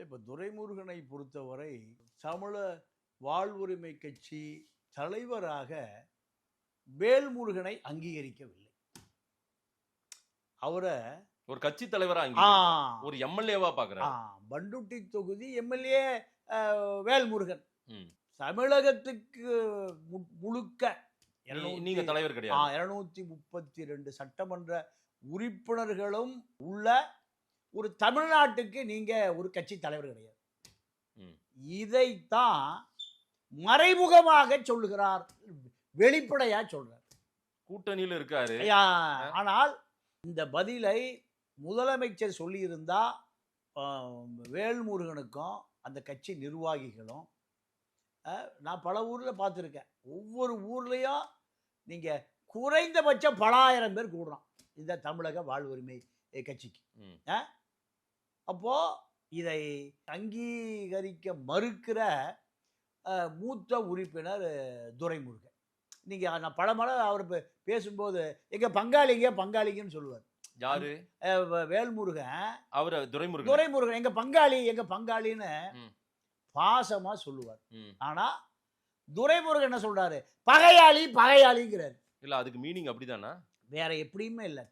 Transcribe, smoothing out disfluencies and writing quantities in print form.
இப்போ துரைமுருகனை பொறுத்தவரை தமிழ வாழ்வுரிமை கட்சி தலைவராக வேல்முருகனை அங்கீகரிக்கவில்லை. அவரை ஒரு கட்சி தலைவரா ஒரு எம்எல்ஏவா பாக்குறாரு. பண்டுட்டி தொகுதி எம்எல்ஏ வேல்முருகன் தமிழகத்துக்கு முழுக்க நீங்க தலைவர் கிடையாது. 232 சட்டமன்ற உறுப்பினர்களும் உள்ள ஒரு தமிழ்நாட்டுக்கு நீங்க ஒரு கட்சி தலைவர் கிடையாது. இதைத்தான் மறைமுகமாக சொல்லுகிறார், வெளிப்படையா சொல்றார். கூட்டணியில் இருக்காரு. ஆனால் இந்த பதிலை முதலமைச்சர் சொல்லியிருந்தா வேல்முருகனுக்கும் அந்த கட்சி நிர்வாகிகளும், நான் பல ஊரில் பார்த்துருக்கேன், ஒவ்வொரு ஊர்லேயும் நீங்கள் குறைந்தபட்சம் பல ஆயிரம் பேர் கூடுறான் இந்த தமிழக வாழ்வுரிமை கட்சிக்கு. அப்போ இதை அங்கீகரிக்க மறுக்கிற மூத்த உறுப்பினர் துரைமுருகன். நீங்கள் நான் பலமுறை அவர் பேசும்போது எங்கள் பங்காளிங்கன்னு சொல்லுவார். யாரு? வேல்முருகன். அவர் துரைமுருகன் எங்க பங்காளின்னு பாசமா சொல்லுவார். ஆனா துரைமுருகன் என்ன சொல்றாரு? பகையாளிங்கிறாரு. இல்ல, அதுக்கு மீனிங் அப்படிதானா? வேற எப்படியுமே இல்லை.